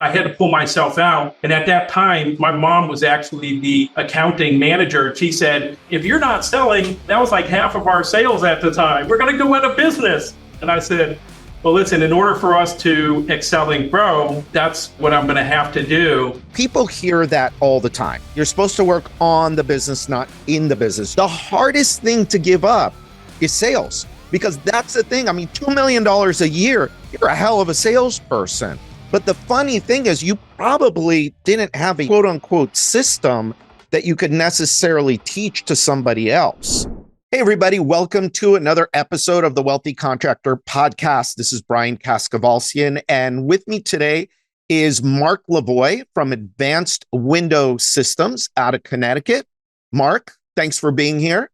I had to pull myself out. And at that time, my mom was actually the accounting manager. She said, if you're not selling, that was like half of our sales at the time. We're going to go out of business. And I said, well, listen, in order for us to excel and grow, that's what I'm going to have to do. People hear that all the time. You're supposed to work on the business, not in the business. The hardest thing to give up is sales, because that's the thing. I mean, $2 million a year, you're a hell of a salesperson. But the funny thing is you probably didn't have a quote unquote system that you could necessarily teach to somebody else. Hey, everybody. Welcome to another episode of the Wealthy Contractor podcast. This is Brian Kaskavalcian, and with me today is Mark Lavoie from Advanced Window Systems out of Connecticut. Mark, thanks for being here.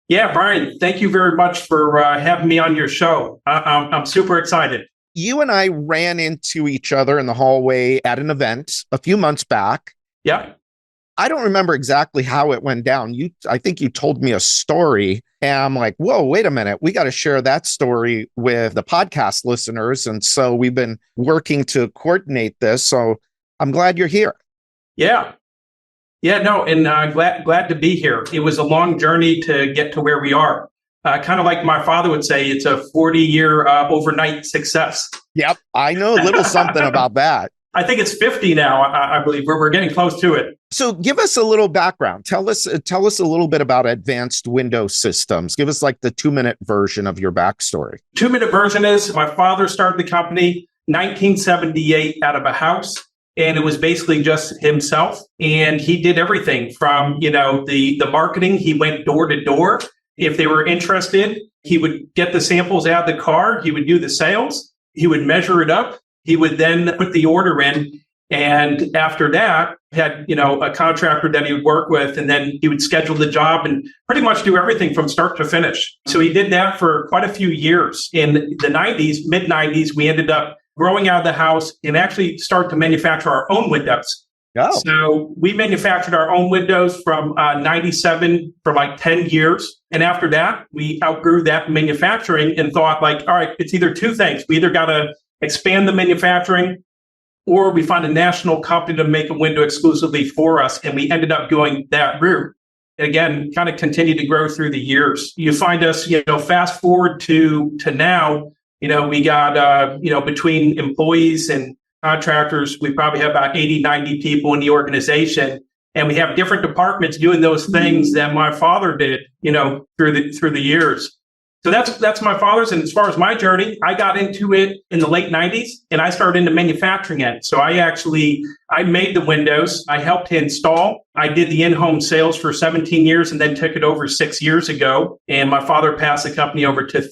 Yeah, Brian, thank you very much for having me on your show. I'm super excited. You and I ran into each other in the hallway at an event a few months back. Yeah. I don't remember exactly how it went down. I think you told me a story and I'm like, whoa, wait a minute. We got to share that story with the podcast listeners. And so we've been working to coordinate this. So I'm glad you're here. Yeah. Yeah, no, and glad to be here. It was a long journey to get to where we are. Kind of like my father would say, it's a 40-year overnight success. Yep, I know a little something about that. I think it's 50 now, I believe. We're getting close to it. So give us a little background. Tell us a little bit about Advanced Window Systems. Give us like the 2-minute version of your backstory. 2-minute version is my father started the company 1978 out of a house. And it was basically just himself. And he did everything from, the marketing. He went door to door. If they were interested, he would get the samples out of the car. He would do the sales. He would measure it up. He would then put the order in. And after that, had, a contractor that he would work with, and then he would schedule the job and pretty much do everything from start to finish. So he did that for quite a few years. In the 90s, mid 90s, we ended up growing out of the house and actually start to manufacture our own windows. Oh. So we manufactured our own windows from 97 for like 10 years. And after that, we outgrew that manufacturing and thought like, all right, it's either two things. We either got to expand the manufacturing or we find a national company to make a window exclusively for us. And we ended up going that route. Again, kind of continued to grow through the years. You find us, fast forward to now, we got, between employees and contractors, we probably have about 80, 90 people in the organization. And we have different departments doing those things that my father did, through the years. So that's my father's. And as far as my journey, I got into it in the late 90s and I started into manufacturing it. So I made the windows. I helped to install. I did the in-home sales for 17 years and then took it over 6 years ago. And my father passed the company over to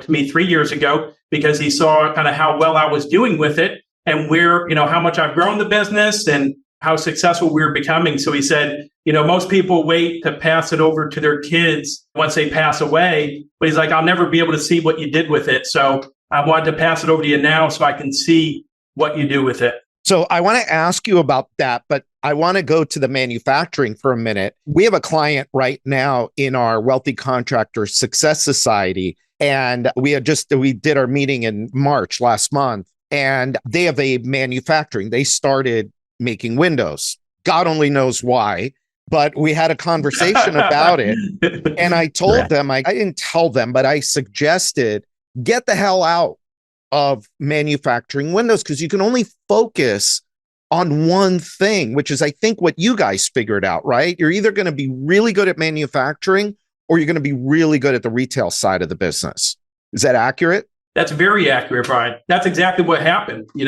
me 3 years ago because he saw kind of how well I was doing with it and how much I've grown the business and how successful we were becoming. So he said, most people wait to pass it over to their kids once they pass away. But he's like, I'll never be able to see what you did with it. So I wanted to pass it over to you now so I can see what you do with it. So I want to ask you about that, but I want to go to the manufacturing for a minute. We have a client right now in our Wealthy Contractor Success Society. And we did our meeting in March last month. And they have a manufacturing. They started making windows. God only knows why, but we had a conversation about it. And I told them, I didn't tell them, but I suggested, get the hell out of manufacturing windows because you can only focus on one thing, which is, I think, what you guys figured out, right? You're either going to be really good at manufacturing or you're going to be really good at the retail side of the business. Is that accurate? That's very accurate, Brian. That's exactly what happened. We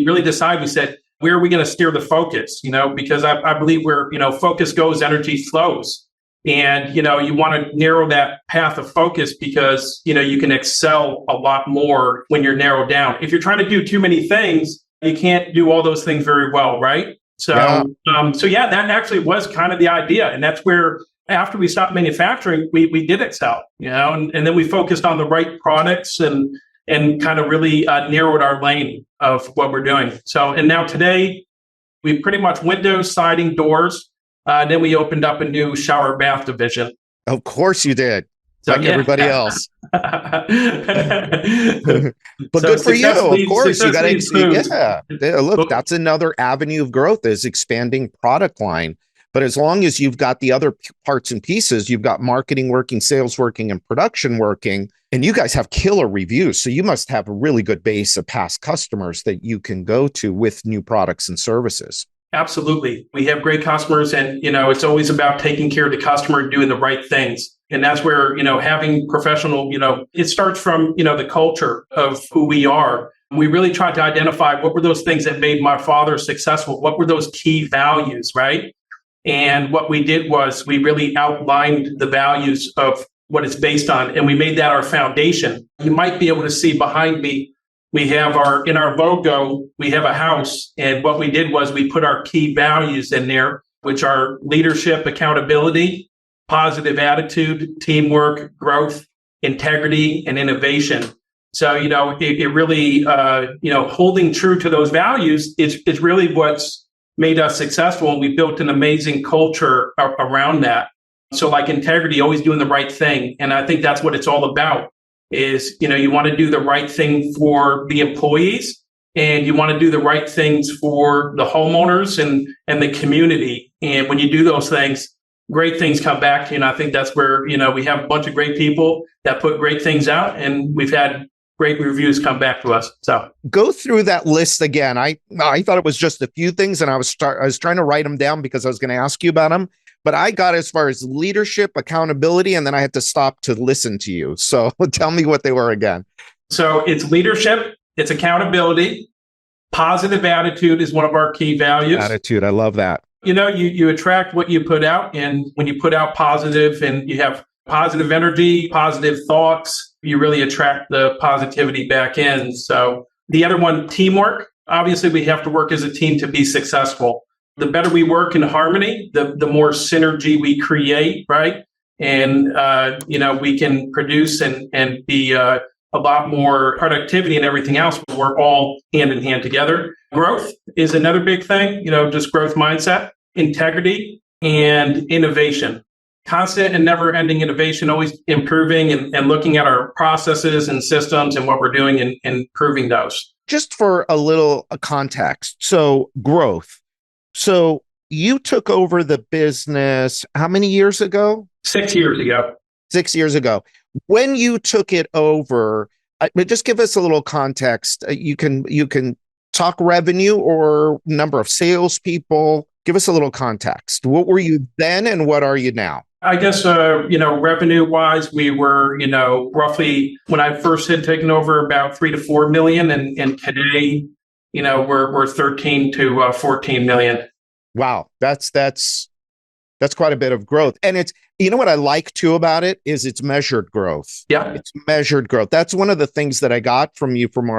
really decided, we said, where are we going to steer the focus? Because I believe where, focus goes, energy flows. And, you want to narrow that path of focus because, you can excel a lot more when you're narrowed down. If you're trying to do too many things, you can't do all those things very well, right? So, that actually was kind of the idea. And that's where, after we stopped manufacturing, we did excel, and then we focused on the right products and kind of really narrowed our lane of what we're doing. So, and now today, we pretty much windows, siding, doors. Then we opened up a new shower bath division. Of course you did. So, like everybody else. But So good for you. Of course, you got to, look, But that's another avenue of growth is expanding product line. But as long as you've got the other parts and pieces, you've got marketing working, sales working, and production working, and you guys have killer reviews. So you must have a really good base of past customers that you can go to with new products and services. absolutely. We have great customers, and, it's always about taking care of the customer and doing the right things. And that's where, having professional, it starts from, the culture of who we are. We really tried to identify what were those things that made my father successful? What were those key values, right? And what we did was we really outlined the values of what it's based on, and we made that our foundation. You might be able to see behind me, we have in our logo, we have a house. And what we did was we put our key values in there, which are leadership, accountability, positive attitude, teamwork, growth, integrity, and innovation. So, it really, holding true to those values is really what's made us successful. And we built an amazing culture around that. So like integrity, always doing the right thing. And I think that's what it's all about is, you want to do the right thing for the employees, and you want to do the right things for the homeowners and the community. And when you do those things, great things come back to you. And I think that's where, we have a bunch of great people that put great things out, and we've had great reviews come back to us. So go through that list again. I thought it was just a few things, and I was trying to write them down because I was going to ask you about them. But I got as far as leadership, accountability, and then I had to stop to listen to you. So tell me what they were again. So it's leadership, it's accountability, positive attitude is one of our key values. Attitude, I love that. You attract what you put out, and when you put out positive and you have positive energy, positive thoughts, you really attract the positivity back in. So the other one, teamwork. Obviously, we have to work as a team to be successful. The better we work in harmony, the more synergy we create, right? And, we can produce and be a lot more productivity and everything else. But we're all hand in hand together. Growth is another big thing, just growth mindset, integrity, and innovation. Constant and never-ending innovation, always improving and looking at our processes and systems and what we're doing and improving those. Just for a little context. So growth. So you took over the business how many years ago? 6 years ago. 6 years ago. When you took it over, just give us a little context. You can talk revenue or number of salespeople. Give us a little context. What were you then and what are you now? I guess, revenue wise, we were, roughly when I first had taken over about 3 to 4 million. And today, we're 13 to 14 million. Wow. That's quite a bit of growth. And it's, what I like too about it is it's measured growth. Yeah. It's measured growth. That's one of the things that I got from you from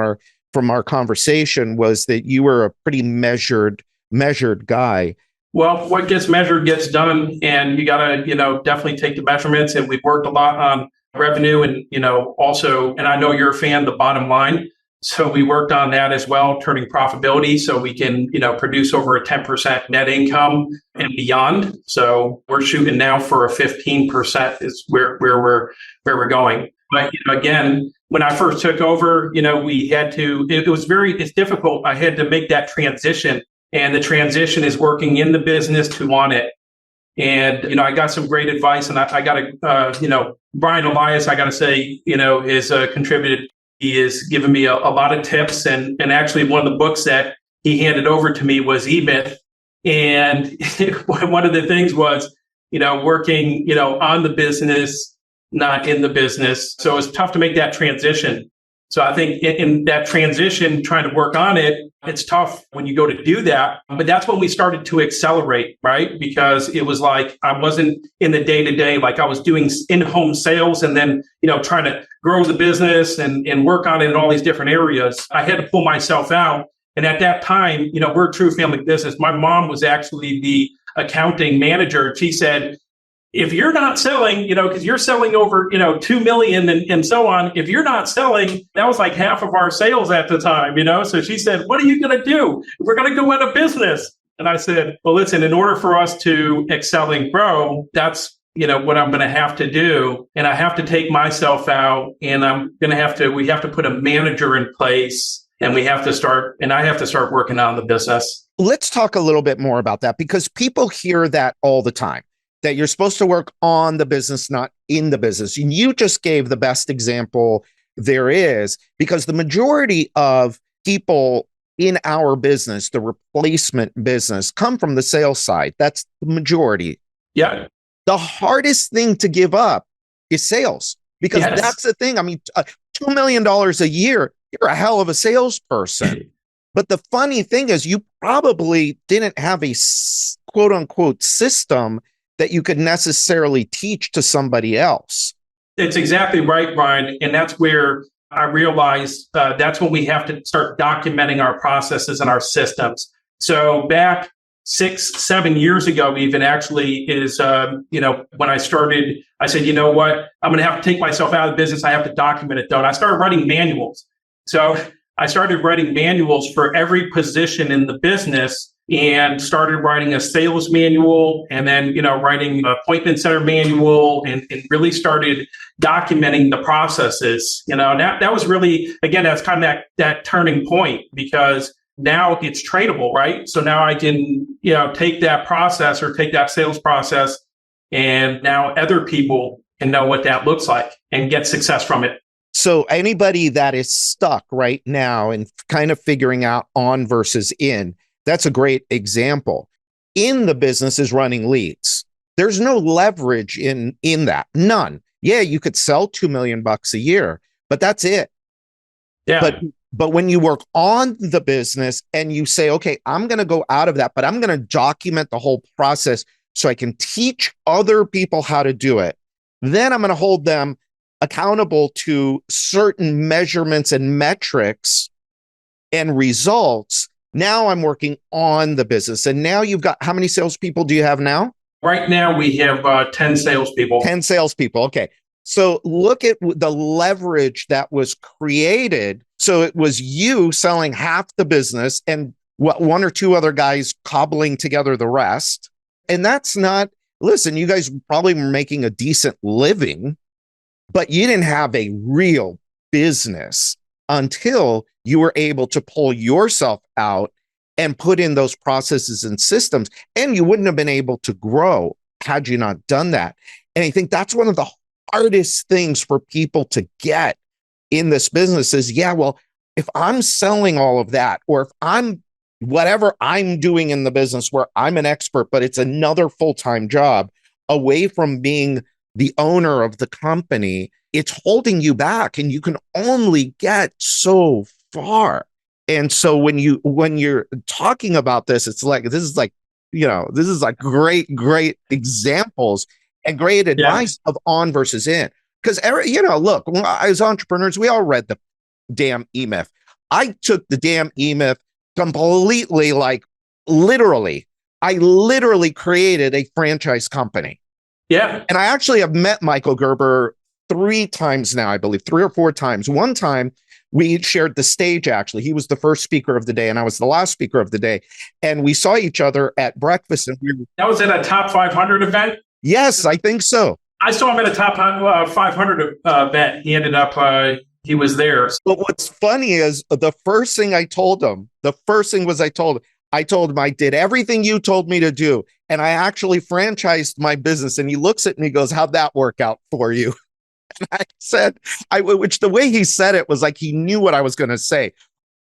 our conversation was that you were a pretty measured guy. Well, what gets measured gets done, and you got to, definitely take the measurements. And we've worked a lot on revenue and, also, and I know you're a fan, the bottom line. So we worked on that as well, turning profitability so we can, produce over a 10% net income and beyond. So we're shooting now for a 15% is where we're going. But again, when I first took over, we had to, it's difficult. I had to make that transition. And the transition is working in the business to on it. And, I got some great advice, and I got to, Brian Elias, I got to say, has contributed. He has given me a lot of tips. And actually one of the books that he handed over to me was E-Myth. And one of the things was, working, on the business, not in the business. So it's tough to make that transition. So I think in that transition, trying to work on it, it's tough when you go to do that. But that's when we started to accelerate, right? Because it was like I wasn't in the day-to-day, like I was doing in-home sales and then, trying to grow the business and work on it in all these different areas. I had to pull myself out. And at that time, we're a true family business. My mom was actually the accounting manager. She said, if you're not selling, because you're selling over, 2 million and so on, if you're not selling, that was like half of our sales at the time, So she said, what are you going to do? We're going to go out of business. And I said, well, listen, in order for us to excel and grow, that's, what I'm going to have to do, and I have to take myself out, and we have to put a manager in place, and I have to start working on the business. Let's talk a little bit more about that, because people hear that all the time, that you're supposed to work on the business, not in the business. And you just gave the best example there is, because the majority of people in our business, the replacement business, come from the sales side. That's the majority. Yeah. The hardest thing to give up is sales, because that's the thing. I mean, $2 million a year, you're a hell of a salesperson. But the funny thing is, you probably didn't have a quote unquote system that you could necessarily teach to somebody else. It's exactly right, Brian. And that's where I realized that's when we have to start documenting our processes and our systems. So back 6-7 years ago, even actually is, when I started, I said, you know what, I'm going to have to take myself out of the business. I have to document it, though. And I started writing manuals. So I started writing manuals for every position in the business, and started writing a sales manual, and then, writing an appointment center manual, and really started documenting the processes. And that was really, again, that's kind of that turning point, because now it's tradable, right? So now I can, take that process or take that sales process, and now other people can know what that looks like and get success from it. So anybody that is stuck right now and kind of figuring out on versus in, that's a great example. In the business is running leads. There's no leverage in that. None. Yeah, you could sell $2 million a year, but that's it. Yeah. But when you work on the business and you say, okay, I'm going to go out of that, but I'm going to document the whole process so I can teach other people how to do it. Then I'm going to hold them accountable to certain measurements and metrics and results. Now I'm working on the business. And now you've got, how many salespeople do you have now? Right now we have 10 salespeople. 10 salespeople. Okay. So look at the leverage that was created. So it was you selling half the business and one or two other guys cobbling together the rest. And that's not, listen, you guys probably were making a decent living, but you didn't have a real business until you were able to pull yourself out and put in those processes and systems. And you wouldn't have been able to grow had you not done that. And I think that's one of the hardest things for people to get in this business is, yeah, well, if I'm selling all of that, or if I'm whatever I'm doing in the business where I'm an expert, but it's another full-time job away from being the owner of the company, it's holding you back, and you can only get so far. And so when you're talking about this, it's like, this is like great examples and great advice of on versus in. Because, look, as entrepreneurs, we all read the damn E-Myth. I took the damn E-Myth completely, I literally created a franchise company. Yeah. And I actually have met Michael Gerber 3 times now, I believe, 3 or 4 times. One time we shared the stage, actually. He was the first speaker of the day and I was the last speaker of the day. And we saw each other at breakfast. And that was at a top 500 event? Yes, I think so. I saw him at a top 500 event. He ended up, he was there. But what's funny is the first thing I told him, I told him I did everything you told me to do. And I actually franchised my business. And he looks at me and goes, how'd that work out for you? And I said, which the way he said it was like he knew what I was going to say.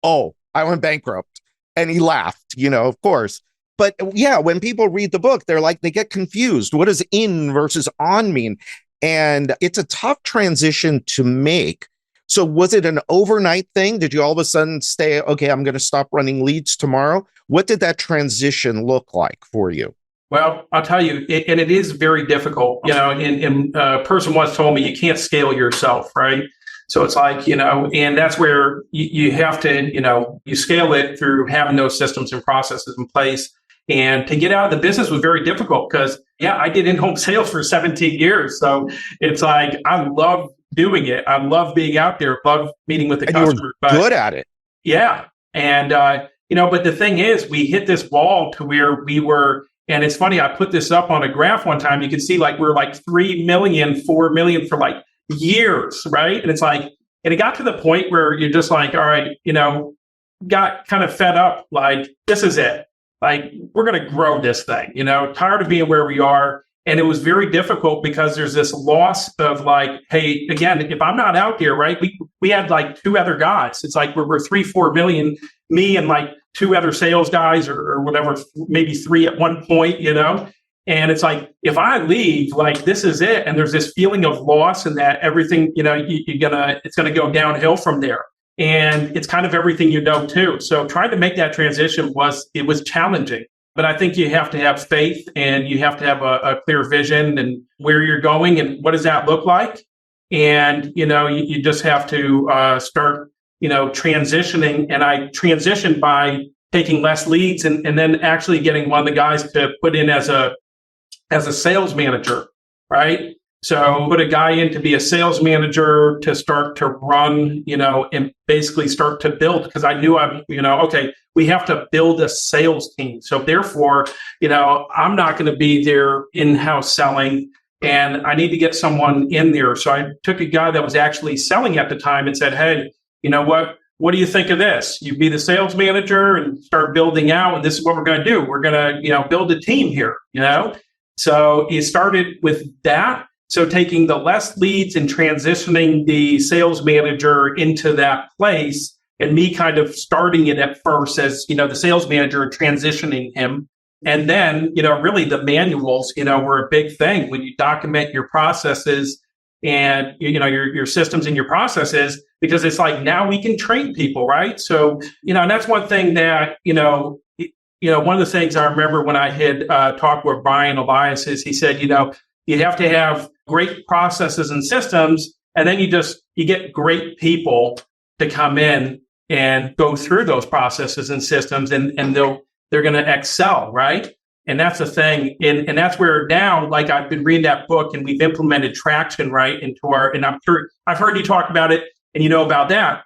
Oh, I went bankrupt. And he laughed, of course. But yeah, when people read the book, they're like, they get confused. What does in versus on mean? And it's a tough transition to make. So was it an overnight thing? Did you all of a sudden say, okay, I'm going to stop running leads tomorrow? What did that transition look like for you? Well, I'll tell you, and it is very difficult. And a person once told me you can't scale yourself, right? So it's like, and that's where you have to, you scale it through having those systems and processes in place. And to get out of the business was very difficult because, I did in-home sales for 17 years. So it's like, I love doing it. I love being out there, love meeting with the customer. But good at it. Yeah. And, but the thing is, we hit this wall to where we were And it's funny, I put this up on a graph one time. You can see like we're like 3 million, 4 million for like years, right? And it's like, and it got to the point where you're just like, all right, got kind of fed up. Like, this is it. Like, we're going to grow this thing, tired of being where we are. And it was very difficult because there's this loss of like, hey, again, if I'm not out there, right? We had like 2 other guys. It's like we're 3, 4 million, me and like 2 other sales guys or whatever, maybe 3 at one point, And it's like, if I leave, like, this is it. And there's this feeling of loss and that everything, it's going to go downhill from there. And it's kind of everything too. So trying to make that transition was challenging. But I think you have to have faith and you have to have a clear vision and where you're going and what does that look like. And, you just have to start, transitioning. And I transitioned by taking less leads and then actually getting one of the guys to put in as a sales manager, right? So put a guy in to be a sales manager to start to run, and basically start to build because I knew okay, we have to build a sales team. So therefore, I'm not going to be there in-house selling and I need to get someone in there. So I took a guy that was actually selling at the time and said, hey, you know what do you think of this? You be the sales manager and start building out. And this is what we're going to do. We're going to, build a team here, So he started with that. So taking the less leads and transitioning the sales manager into that place and me kind of starting it at first as, the sales manager and transitioning him. And then, really the manuals, were a big thing when you document your processes and, your systems and your processes, because it's like, now we can train people, right? So, and that's one thing that, one of the things I remember when I had talked with Brian Elias is he said, you have to have great processes and systems, and then you get great people to come in and go through those processes and systems, and they're going to excel, right? And that's the thing, and that's where now, like I've been reading that book, and we've implemented traction right into and I'm sure I've heard you talk about it, and about that.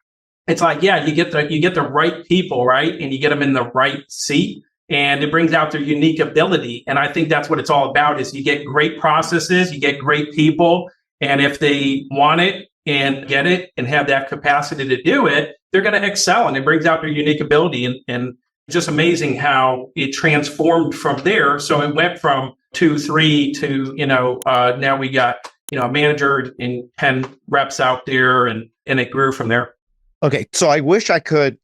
It's like, yeah, you get the right people, right, and you get them in the right seat. And it brings out their unique ability. And I think that's what it's all about is you get great processes, you get great people. And if they want it and get it and have that capacity to do it, they're going to excel. And it brings out their unique ability. And just amazing how it transformed from there. So it went from 2, 3 to, now we got, a manager and 10 reps out there and it grew from there. Okay. So I wish I could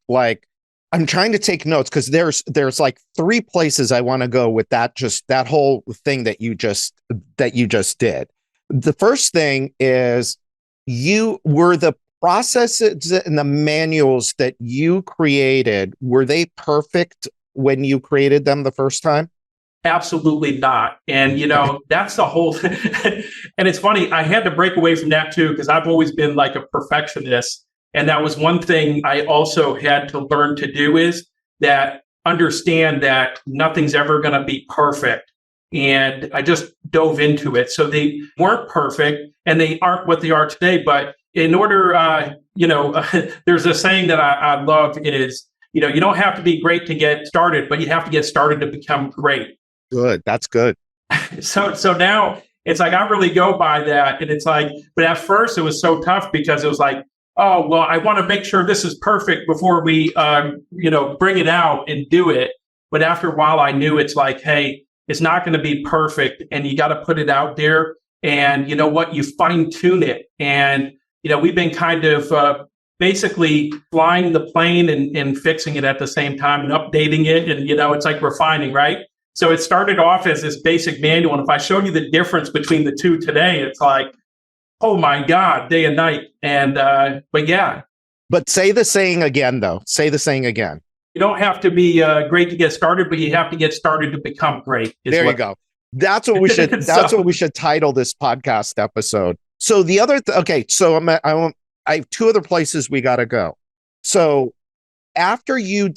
I'm trying to take notes because there's like 3 places I want to go with that whole thing that you just did. The first thing is were the processes and the manuals that you created, were they perfect when you created them the first time? Absolutely not. And, that's the whole thing. And it's funny, I had to break away from that too, because I've always been like a perfectionist. And that was one thing I also had to learn to do is that understand that nothing's ever going to be perfect. And I just dove into it. So they weren't perfect and they aren't what they are today. But in order, there's a saying that I love is, you don't have to be great to get started, but you have to get started to become great. Good. That's good. So now it's like, I really go by that. And it's like, but at first it was so tough because it was like, oh, well, I want to make sure this is perfect before we, bring it out and do it. But after a while, I knew it's like, hey, it's not going to be perfect. And you got to put it out there. And you know what? You fine tune it. And, we've been kind of basically flying the plane and fixing it at the same time and updating it. And, it's like refining, right? So it started off as this basic manual. And if I showed you the difference between the two today, it's like, oh my God, day and night. And, but yeah. But say the saying again, though. Say the saying again. You don't have to be great to get started, but you have to get started to become great. There you go. That's what we should, what we should title this podcast episode. So the other, so I have 2 other places we got to go. So after you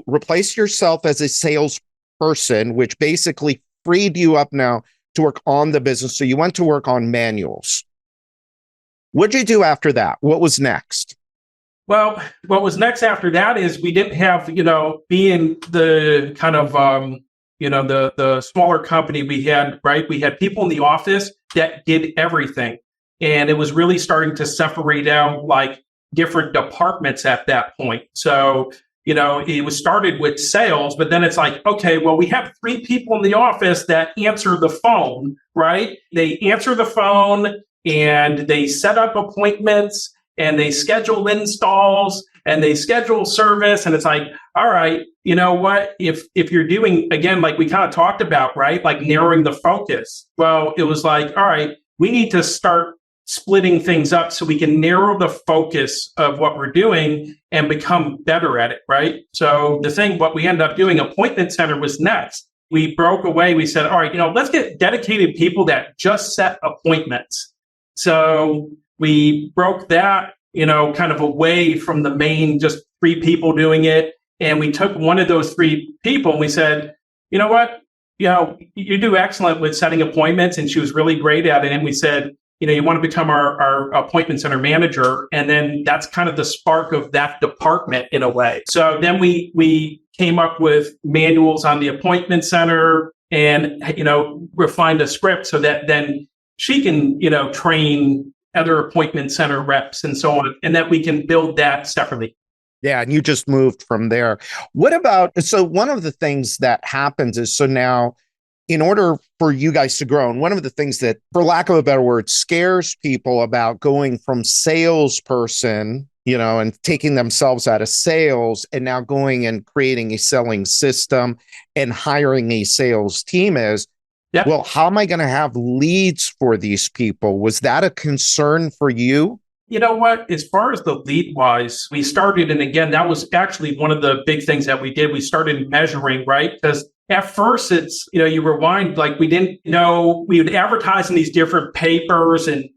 replaced yourself as a salesperson, which basically freed you up now to work on the business. So you went to work on manuals. What did you do after that? What was next? Well, what was next after that is we didn't have, being the kind of, the smaller company we had, right? We had people in the office that did everything. And it was really starting to separate out like different departments at that point. So, it was started with sales, but then it's like, okay, well, we have 3 people in the office that answer the phone, right? They answer the phone and they set up appointments and they schedule installs and they schedule service. And it's like, all right, you know what? If you're doing, again, like we kind of talked about, right? Like narrowing the focus. Well, it was like, all right, we need to start splitting things up so we can narrow the focus of what we're doing and become better at it, right? So what we ended up doing, appointment center was next. We broke away. We said, all right, let's get dedicated people that just set appointments. So we broke that, kind of away from the main, just 3 people doing it. And we took one of those 3 people and we said, you know what? You do excellent with setting appointments. And she was really great at it. And we said, you want to become our appointment center manager. And then that's kind of the spark of that department in a way. So then we came up with manuals on the appointment center and, refined a script so that then she can, train other appointment center reps and so on, and that we can build that separately. Yeah. And you just moved from there. So one of the things that happens is, so now, in order for you guys to grow, and one of the things that, for lack of a better word, scares people about going from salesperson, and taking themselves out of sales and now going and creating a selling system and hiring a sales team is, yep. Well, how am I going to have leads for these people? Was that a concern for you? You know what? As far as the lead wise, we started, and again, that was actually one of the big things that we did. We started measuring, right? Because at first it's, you rewind, like we didn't know, we would advertise in these different papers and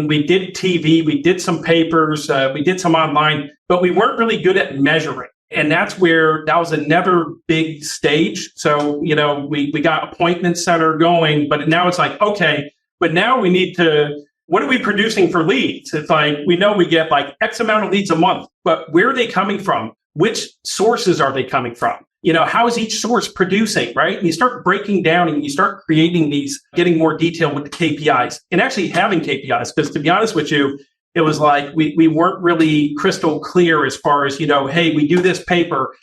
we did TV, we did some papers, we did some online, but we weren't really good at measuring. And that was another big stage. So, we got appointment center going, but now it's like, okay, but now we need to, what are we producing for leads? It's like, we know we get like X amount of leads a month, but where are they coming from? Which sources are they coming from? How is each source producing, right? And you start breaking down and you start creating these, getting more detail with the KPIs and actually having KPIs. Because to be honest with you, it was like we weren't really crystal clear as far as, hey, we do this paper,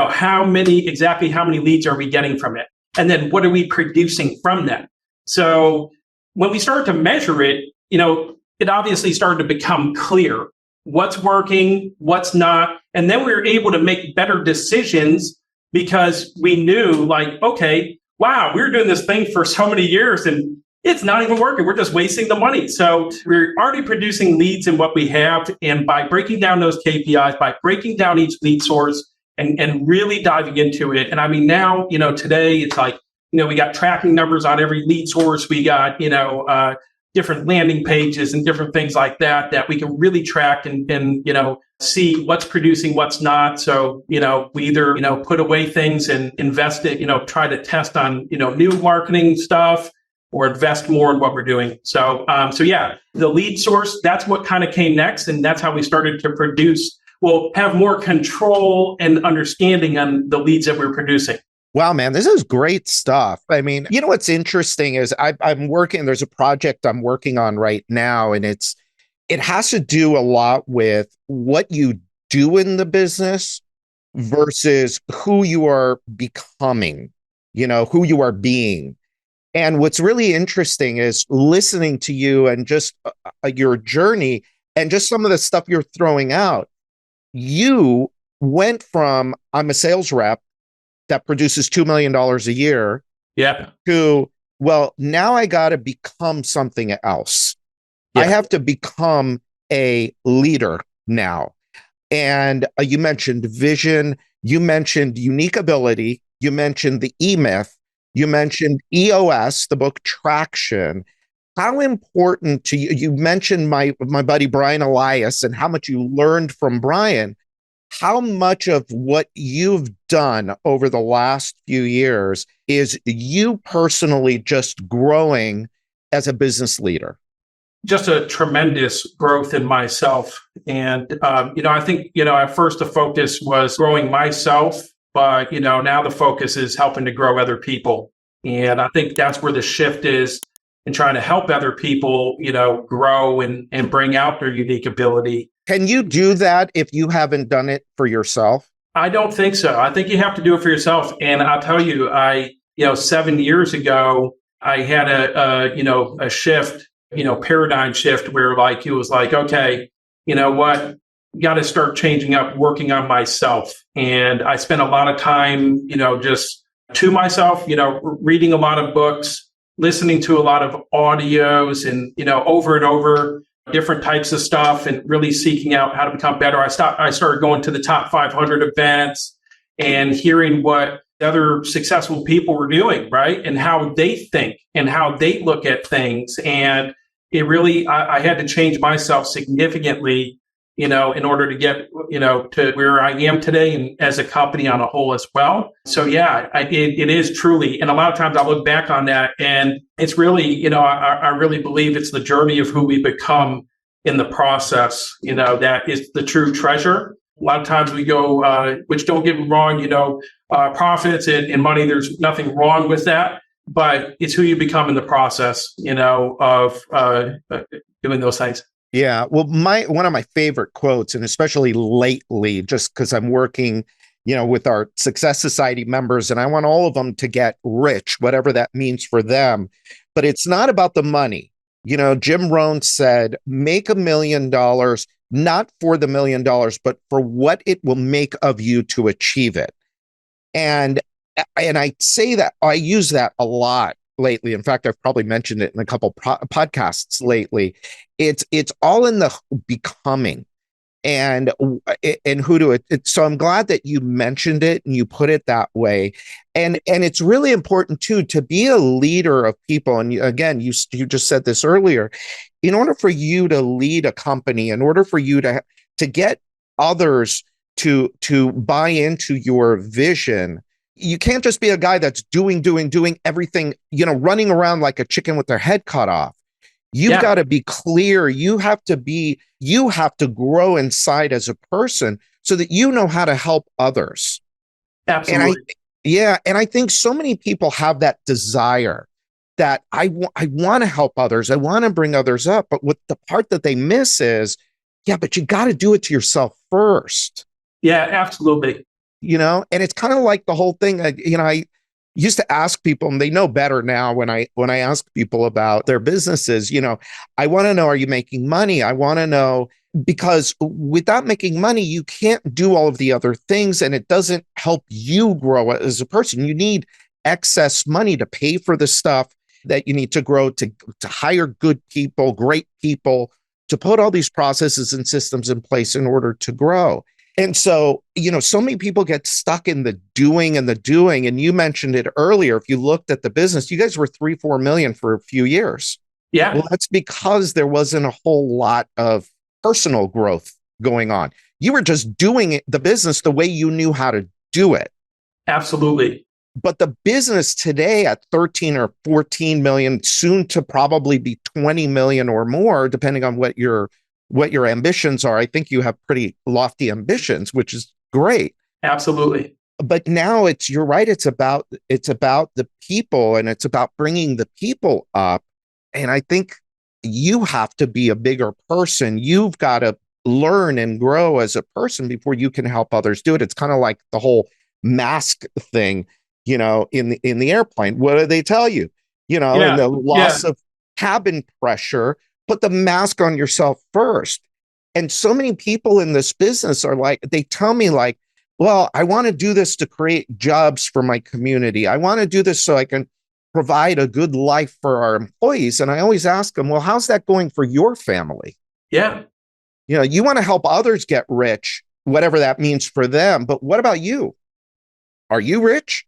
how many leads are we getting from it? And then what are we producing from that? So when we started to measure it, it obviously started to become clear what's working, what's not. And then we were able to make better decisions because we knew, like, okay, wow, we were doing this thing for so many years and it's not even working. We're just wasting the money. So we're already producing leads in what we have. And by breaking down those KPIs, by breaking down each lead source and really diving into it. And I mean, now, today it's like, we got tracking numbers on every lead source. We got, different landing pages and different things like that we can really track and see what's producing, what's not. So, we either, put away things and invest it, try to test on, new marketing stuff or invest more in what we're doing. So yeah, the lead source, that's what kind of came next. And that's how we started to have more control and understanding on the leads that we're producing. Wow, man, this is great stuff. I mean, what's interesting is there's a project I'm working on right now, and it has to do a lot with what you do in the business versus who you are becoming, who you are being. And what's really interesting is listening to you and just your journey and just some of the stuff you're throwing out. You went from, I'm a sales rep that produces $2 million a year, yeah, to, well, now I got to become something else. Yeah. I have to become a leader now. And you mentioned vision, you mentioned unique ability, you mentioned the E-Myth, you mentioned EOS, the book Traction. How important to you, you mentioned my buddy Brian Elias and how much you learned from Brian. How much of what you've done over the last few years is you personally just growing as a business leader? Just a tremendous growth in myself. And, I think, at first the focus was growing myself but, now the focus is helping to grow other people. And I think that's where the shift is in trying to help other people, grow and bring out their unique ability. Can you do that if you haven't done it for yourself? I don't think so. I think you have to do it for yourself. And I'll tell you, 7 years ago, I had a shift, paradigm shift where like, it was like, okay, you know what? Got to start changing up, working on myself. And I spent a lot of time, just to myself, reading a lot of books, listening to a lot of audios and, over and over different types of stuff and really seeking out how to become better. I started going to the top 500 events and hearing what other successful people were doing, right? And how they think and how they look at things. And it really, I had to change myself significantly, in order to get, to where I am today and as a company on a whole as well. So yeah, it is truly. And a lot of times I look back on that and it's really, I really believe it's the journey of who we become in the process, that is the true treasure. A lot of times we go, which don't get me wrong, profits and money, there's nothing wrong with that, but it's who you become in the process, of doing those things. Yeah. Well, one of my favorite quotes, and especially lately, just because I'm working, with our Success Society members, and I want all of them to get rich, whatever that means for them. But it's not about the money. Jim Rohn said, make $1 million, not for the $1 million, but for what it will make of you to achieve it. And I say that, I use that a lot lately. In fact, I've probably mentioned it in a couple podcasts lately. It's all in the becoming and who to it. So I'm glad that you mentioned it and you put it that way. And it's really important too, to be a leader of people. And again, you just said this earlier, in order for you to lead a company, in order for you to get others to buy into your vision, you can't just be a guy that's doing everything, running around like a chicken with their head cut off. You've got to be clear. You have to grow inside as a person so that you know how to help others. Absolutely. And I think so many people have that desire that I want to help others. I want to bring others up. But what the part that they miss is, but you got to do it to yourself first. Yeah, absolutely. And it's kind of like the whole thing. I used to ask people, and they know better now when I ask people about their businesses, I want to know, are you making money? I want to know, because without making money, you can't do all of the other things, and it doesn't help you grow as a person. You need excess money to pay for the stuff that you need to grow, to hire good people, great people, to put all these processes and systems in place in order to grow. And so, so many people get stuck in the doing. And you mentioned it earlier. If you looked at the business, you guys were 3-4 million for a few years. Yeah. Well, that's because there wasn't a whole lot of personal growth going on. You were just doing the business the way you knew how to do it. Absolutely. But the business today at 13 or 14 million, soon to probably be 20 million or more, depending on what your ambitions are. I think you have pretty lofty ambitions, which is great. Absolutely. But now you're right. It's about the people, and it's about bringing the people up. And I think you have to be a bigger person. You've got to learn and grow as a person before you can help others do it. It's kind of like the whole mask thing, in the airplane. What do they tell you? And the loss of cabin pressure. Put the mask on yourself first. And so many people in this business are like, they tell me like, well, I want to do this to create jobs for my community. I want to do this so I can provide a good life for our employees. And I always ask them, well, how's that going for your family? Yeah. You want to help others get rich, whatever that means for them. But what about you? Are you rich?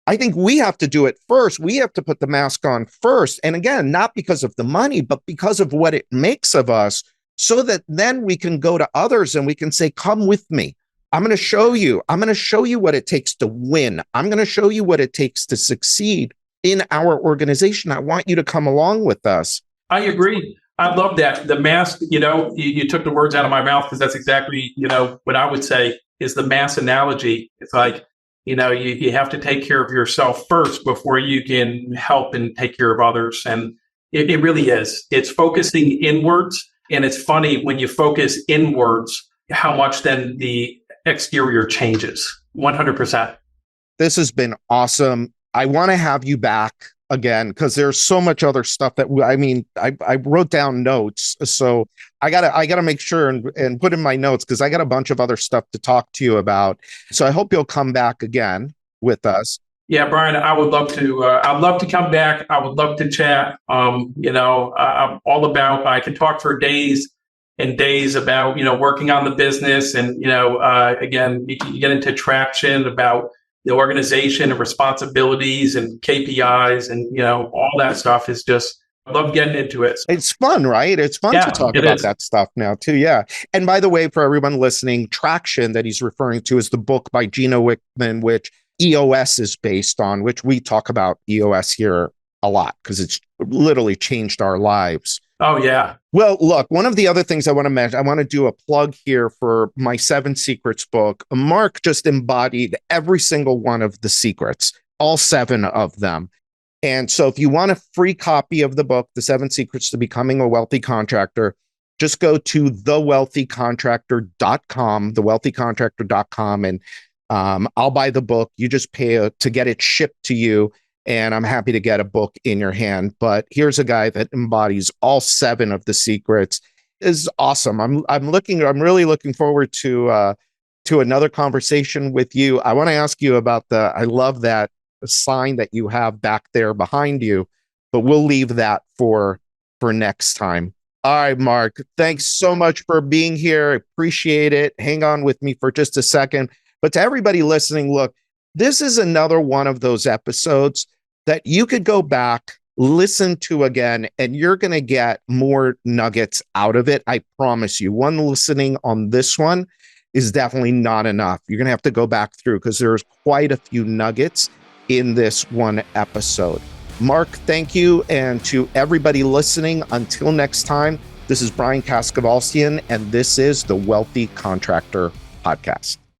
I think we have to do it first. We have to put the mask on first. And again, not because of the money, but because of what it makes of us, so that then we can go to others and we can say, come with me. I'm going to show you. I'm going to show you what it takes to win. I'm going to show you what it takes to succeed in our organization. I want you to come along with us. I agree. I love that. The mask, you took the words out of my mouth, because that's exactly, what I would say is the mask analogy. It's like, you have to take care of yourself first before you can help and take care of others. And it really is. It's focusing inwards. And it's funny when you focus inwards, how much then the exterior changes. 100%. This has been awesome. I want to have you back again because there's so much other stuff that I wrote down notes, so I gotta make sure and put in my notes because I got a bunch of other stuff to talk to you about. So I hope you'll come back again with us. Yeah, Brian, I would love to. I'd love to come back. I would love to chat. I'm all about. I can talk for days and days about working on the business, and again, you get into traction about the organization and responsibilities and KPIs and, all that stuff is just, I love getting into it. It's fun, right? It's fun to talk about that stuff now too. Yeah. And by the way, for everyone listening, Traction that he's referring to is the book by Gino Wickman, which EOS is based on, which we talk about EOS here a lot because it's literally changed our lives. Oh, yeah. Well, look, one of the other things I want to mention, I want to do a plug here for my 7 Secrets book. Mark just embodied every single one of the secrets, all 7 of them. And so if you want a free copy of the book, The 7 Secrets to Becoming a Wealthy Contractor, just go to thewealthycontractor.com, thewealthycontractor.com, and I'll buy the book. You just pay to get it shipped to you. And I'm happy to get a book in your hand. But here's a guy that embodies all 7 of the secrets. Is awesome. I'm really looking forward to another conversation with you. I want to ask you about I love that sign that you have back there behind you, but we'll leave that for next time. All right, Mark, thanks so much for being here. Appreciate it. Hang on with me for just a second. But to everybody listening, look, this is another one of those episodes that you could go back, listen to again, and you're going to get more nuggets out of it. I promise you. One listening on this one is definitely not enough. You're going to have to go back through because there's quite a few nuggets in this one episode. Mark, thank you. And to everybody listening, until next time, this is Brian Kaskavalciyan, and this is the Wealthy Contractor Podcast.